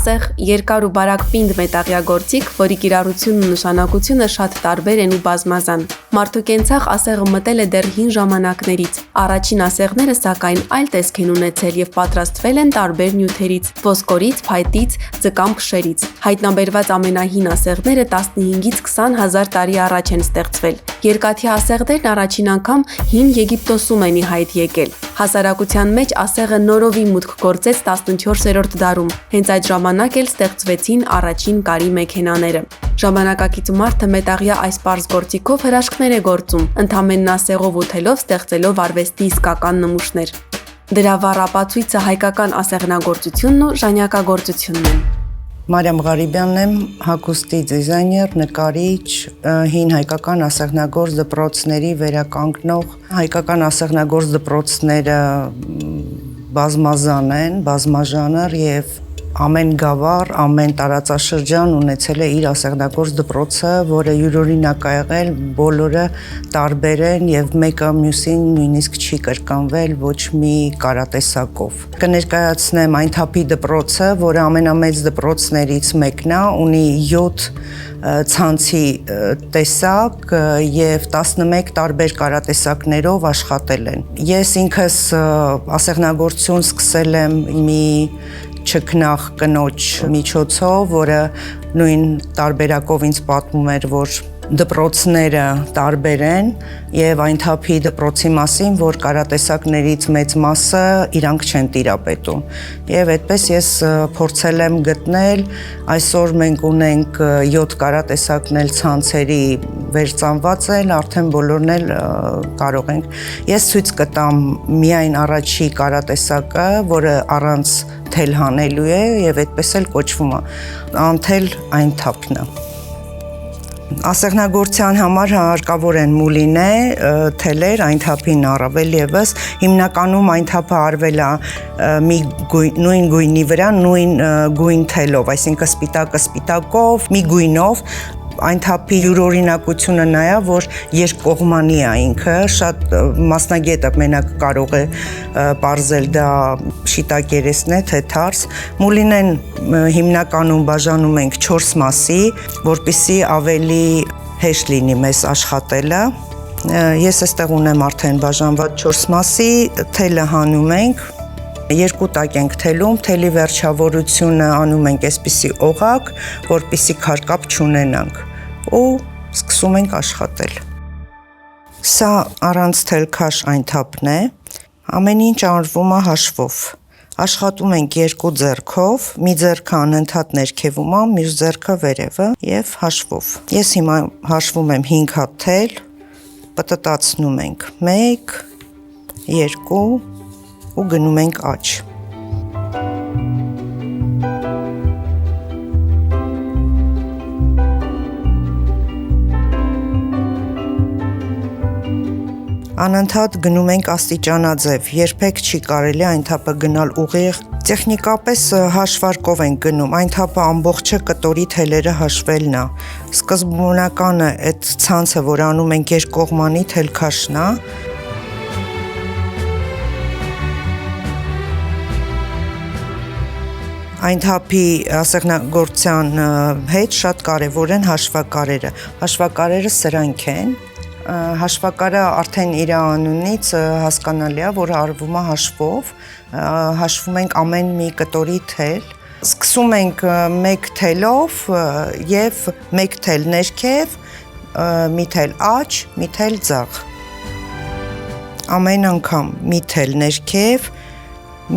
Ասեղ երկար ու բարակ պինդ մետաղյա գործիք, որի կիրառությունն ու նշանակությունը շատ տարբեր են ու բազմազան։ Մարդու կենցաղ ասեղը մտել է դեռ հին ժամանակներից։ Առաջին ասեղները սակայն այլ տեսք են ունեցել եւ պատրաստվել են տարբեր նյութերից՝ ոսկորից, փայտից, ձկան փշերից։ Հայտնաբերված ամենահին ասեղները 15-ից 20 հազար տարի առաջ են ստեղծվել։ Երկաթի ասեղներն առաջին անգամ հին Եգիպտոսում են ի հայտ եկել։ Հասարակության մեջ ասեղը նորովի մուտք գործեց 14-րդ դարում։ Հենց այդ ժամանակ էլ ստեղծվեցին առաջին կարի մեքենաները։ Ժամանակակից մարդը մետաղյա այս պարզ գործիքով հրաշքներ է գործում, ընդամենն ասեղով ու թելով ստեղծելով արվեստի իսկական նմուշներ։ Դրա վառ ապացույցը հայկական ասեղնագործությունն ու ժանյակագործությունն են։ Մարիամ Ղարիբյանն եմ, հագուստի դիզայներ, նկարիչ, հին հայկական ասեղնագործ դպրոցների վերականգնող։ Հայկական ասեղնագործ դպրոցները բազմազան են, բազմաժանր եւ ամեն գավառ, ամեն տարածաշրջան ունեցել է իր ասեղնագործ դպրոցը, որը յուրօրինակ է եղել, բոլորը տարբեր են եւ մեկը մյուսին նույնիսկ չի կրկնվել ոչ մի կարատեսակով։ Կներկայացնեմ այն թափի դպրոցը, որը ամենամեծ դպրոցներից մեկն է, ունի 7 ցանցի տեսակ եւ 11 տարբեր կարատեսակներով աշխատել են։ Ես ինքս ասեղնագործություն սկսել եմ մի չքնաղ կնոջ միջոցով, որը նույն տարբերակով ինձ պատմում էր, որ դպրոցները տարբեր են եւ այն թափի դպրոցի մասին, որ կարատեսակներից մեծ մասը իրանք չեն տիրապետում։ Եվ այդպես ես փորձել եմ գտնել, այսօր մենք ունենք 7 կարատեսակն էլ ցանցերի վերծանված են, արդեն բոլորն էլ կարող ենք։ Ես ցույց կտամ միայն առաջի կարատեսակը, որը առանց թել հանելու է եւ այդպես էլ կոչվում է անթել այն թափն է։ Ասեղնագործության համար հարկավոր են մուլինե, թելեր, այն թափին առավել եւս, հիմնականում այն թափը արվել է նույն գույնի վրա, նույն գույն թելով, այսինքն սպիտակը սպիտակով, մի գույնով, այն թափի յուրօրինակությունը նա է, որ երկկողմանի է ինքը, շատ մասնագետը մենակ կարող է պարզել դա շիտակ երեսն է, թե թարս։ Մուլինեն հիմնականում բաժանում ենք 4 մասի, որպեսզի ավելի հեշտ լինի մեզ աշխատելը։ Ես այստեղ ունեմ արդեն բաժանված 4 մասի, թելը հանում ենք, 2 տակ ենք թելում, թելի վերջավորությունը անում ենք այսպիսի օղակ, որպեսզի քարկապ չունենանք ու սկսում ենք աշխատել։ Սա առանց թելքաշ այն թափն է, ամեն ինչ արվում է հաշվով։ Աշխատում ենք 2 ձեռքով, մի ձեռքը անընդհատ ներքևում է, մյուս ձեռքը վերևը եւ հաշվով։ Ես հիմա հաշվում եմ 5 հատ թել, պտտացնում ենք 1, 2 ու գնում ենք աջ։ Անընդհատ գնում ենք աստիճանաձև, երբեք չի կարելի այն թափը գնալ ուղիղ, տեխնիկապես հաշվարկով ենք գնում, այն թափը ամբողջը կտորի թելերը հաշվելն է։ Սկզբունականը այդ ցանցը, որ անում ենք երկկողմանի թելքաշն է, այն թափի ասեղնագործության հետ շատ կարևոր են հաշվակարերը։ Հաշվակարերը սրանք են։ Հաշվակարը արդեն իր անունից հասկանալի է, որ արվում է հաշվով, հաշվում ենք ամեն մի կտորի թել։ Սկսում ենք 1 թելով եւ 1 թել ներքև, մի թել աջ, մի թել ձախ։ Ամեն անգամ մի թել ներքև,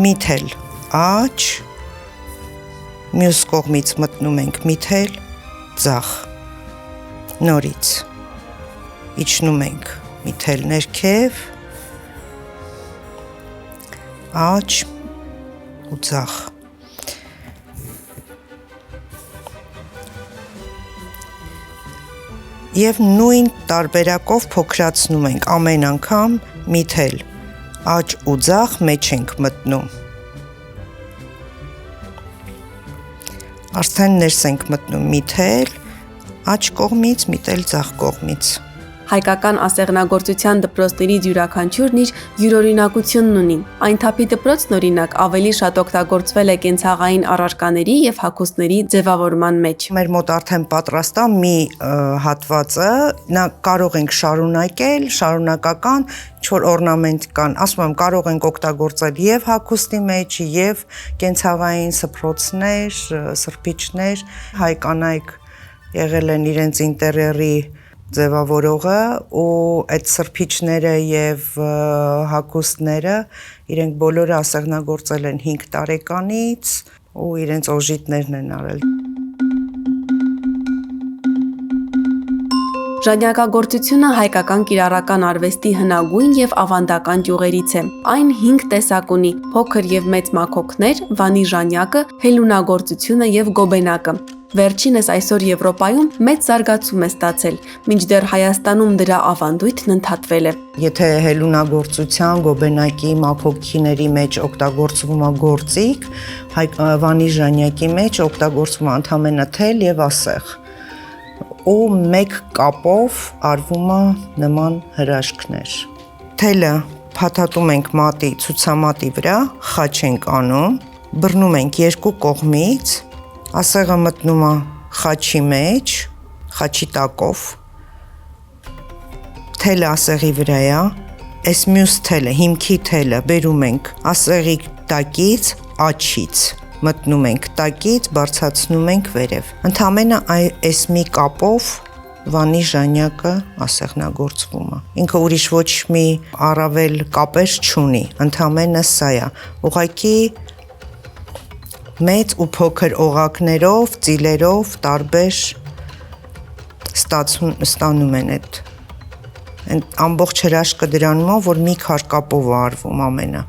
մի թել աջ, մյուս կողմից մտնում ենք մի թել ձախ, նորից իջնում ենք մի թել ներքև, աջ ու ձախ։ Եվ նույն տարբերակով փոքրացնում ենք ամեն անգամ մի թել աջ ու ձախ մեջ ենք մտնում։ Արդեն ներս ենք մտնում մի թել աջ կողմից, մի թել ձախ կողմից։ Հայկական ասեղնագործության դպրոցներից յուրաքանչյուրն իր յուրօրինակությունն ունի։ Այն թափի դպրոցն օրինակ ավելի շատ օգտագործվել է կենցաղային առարկաների եւ հագուստների ձևավորման մեջ։ Մեր մոտ արդեն պատրաստ է մի հատվածը, նա կարող ենք շարունակել, շարունակական 4 օրնամենտական, ասում եմ, կարող ենք օգտագործել եւ հագուստի մեջ, եւ կենցաղային սփռոցներ, սրբիչներ, հայ կանայք եղել են իրենց ինտերիերի ձևավորողը ու այդ սրբիչները եւ հագուստները իրենք բոլորը ասեղնագործել են 5 տարեկանից ու իրենց օժիտներն են արել։ Ժանյակագործությունը հայկական կիրառական արվեստի հնագույն եւ ավանդական ճյուղերից է։ Այն 5 տեսակ ունի՝ փոքր եւ մեծ մաքոքներ, վանի ժանյակը, հելունագործությունը եւ գոբենակը։ Վերջինս այսօր Եվրոպայում մեծ զարգացում է ստացել, մինչդեռ Հայաստանում դրա ավանդույթն ընդհատվել է։ Եթե հելունագործության, գոբենակի, մաքոքիների մեջ օգտագործվում է գործիք, վանի ժանյակի մեջ օգտագործվում է ընդամենը թել եւ ասեղ։ Ու մեկ կապով արվում է նման հրաշքներ։ Թելը փաթաթում ենք մատի, ցուցամատի վրա, խաչ ենք անում, բռնում ենք երկու կողմից, ասեղը մտնում է խաչի մեջ, խաչի տակով, թելը ասեղի վրա է, այս մյուս թելը, հիմքի թելը բերում ենք ասեղի տակից, աջից, մտնում ենք տակից, բարձրացնում ենք վերև։ Ընդամենը այս մի կապով վանի ժանյակը ասեղնագործվում է։ Ինքը ուրիշ ոչ մի առավել կապեր չունի, ընդամենը սա է։ Ուղղակի մեծ ու փոքր օղակներով, ծիլերով տարբեր ստանում են այդ ամբողջ հրաշքը դրանով, որ մի քար կապով է արվում ամենը։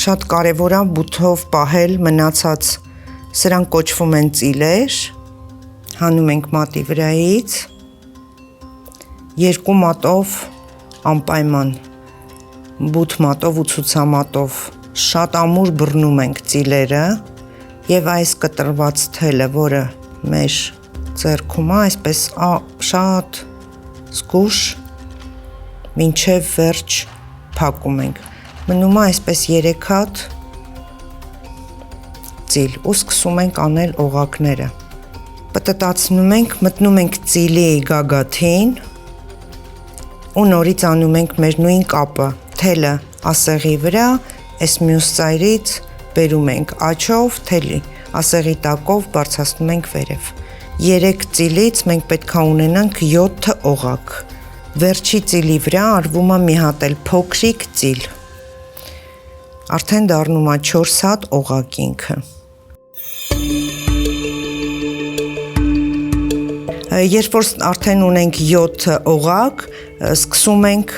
Շատ կարևոր է բութով պահել մնացած, սրանք կոչվում են ծիլեր, հանում ենք մատի վրայից, երկու մատով անպայման բութ մատով ու ցուցամատով շատ ամուր բռնում ենք ծիլերը եւ այս կտրված թելը, որը մեր ձեռքում է, այսպես շատ զգուշ մինչեւ վերջ փակում ենք։ Մնում է այսպես 3 հատ ծիլ ու սկսում ենք անել օղակները։ Պտտացնում ենք, մտնում ենք ծիլի գագաթին ու նորից անում ենք մեր նույն կապը, թելը ասեղի վրա, այս մյուս ծայրից բերում ենք աջով, թելի ասեղի տակով բարձրացնում ենք վերև։ 3 ծիլից մենք պետք է ունենանք 7 օղակ։ Վերջի ծիլի վրա արվում է մի հատ էլ փոքրիկ ծիլ։ Արդեն դառնում է 4 հատ օղակ ինքը։ Երբ որ արդեն ունենք 7 օղակ, սկսում ենք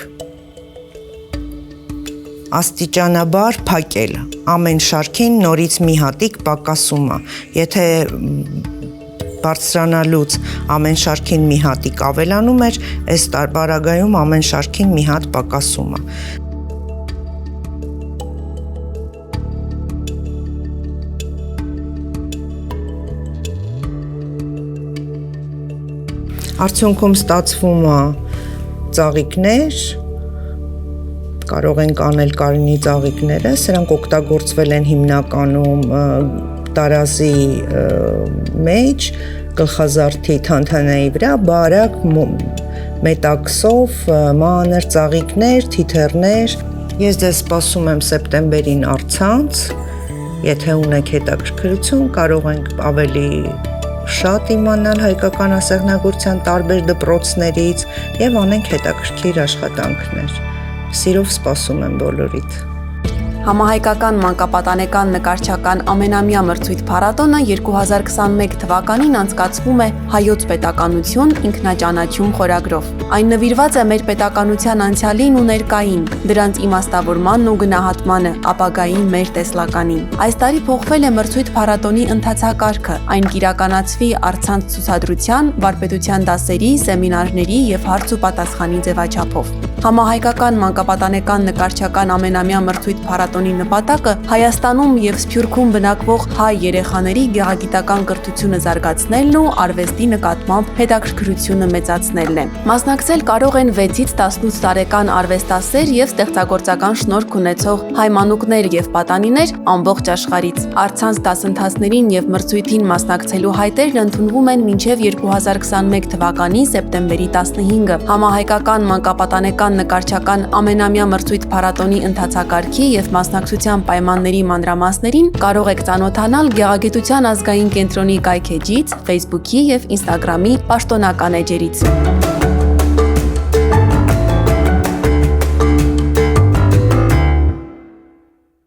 աստիճանաբար փակել։ Ամեն շարքին նորից մի հատիկ պակասում է։ Եթե բարձրանալուց ամեն շարքին մի հատիկ ավելանում էր, այս տարբարագայում ամեն շարքին մի հատ պակասում է։ Արդյունքում ստացվում է ծաղիկներ, կարող ենք անել կարինի ծաղիկները, սրանք օգտագործվել են հիմնականում տարազի մեջ, գլխազարդի թանթանայի վրա, բարակ մետաքսով, մանր ծաղիկներ, թիթեռներ։ Ես ձեզ սպասում եմ սեպտեմբերին առցանց, եթե ունեք հետաքրքրություն, կարող ենք ավելի շատ իմանալ հայկական ասեղնագործության տարբեր դպրոցներից եւ անենք հետաքրքիր աշխատանքներ։ Սիրով սպասում եմ բոլորիդ։ Համահայկական մանկապատանեկան նկարչական ամենամյա մրցույթ փառատոնը 2021 թվականին անցկացվում է Հայոց պետականություն ինքնաճանաչում խորագրով։ Այն նվիրված է մեր պետականության անցյալին ու ներկային, դրանց իմաստավորմանն ու գնահատմանը, ապագայի մեր տեսլականին։ Այս տարի փոխվել է մրցույթ փառատոնի ընթացակարգը, այն կիրականացվի առցանց ցուցադրության, վարպետության դասերի, սեմինարների եւ հարց ու պատասխանի ձևաչափով։ Համահայկական մանկապատանեկան նկարչական ամենամյա մրցույթ փառատոնի նպատակը Հայաստանում եւ Սփյուռքում բնակվող հայ երեխաների գեղագիտական կրթությունը զարգացնելն ու արվեստի նկատմամբ հետաքրքրությունը մեծացնելն է։ Մասնակցել կարող են 6-ից 18 տարեկան արվեստասեր եւ ստեղծագործական շնորհք ունեցող հայ մանուկներ եւ պատանիներ ամբողջ աշխարհից։ Առցանց դասընթացներին եւ մրցույթին մասնակցելու հայտերն ընդունվում են մինչեւ 2021 թվականի սեպտեմբերի 15-ը։ Համահայկական մանկապատանեկան նկարչական ամենամյա մրցույթ փառատոնի ընթացակարգի եւ մասնակցության պայմանների մանրամասներին կարող եք ծանոթանալ Գեղագիտության ազգային կենտրոնի կայքէջից, Facebook-ի եւ Instagram-ի պաշտոնական էջերից։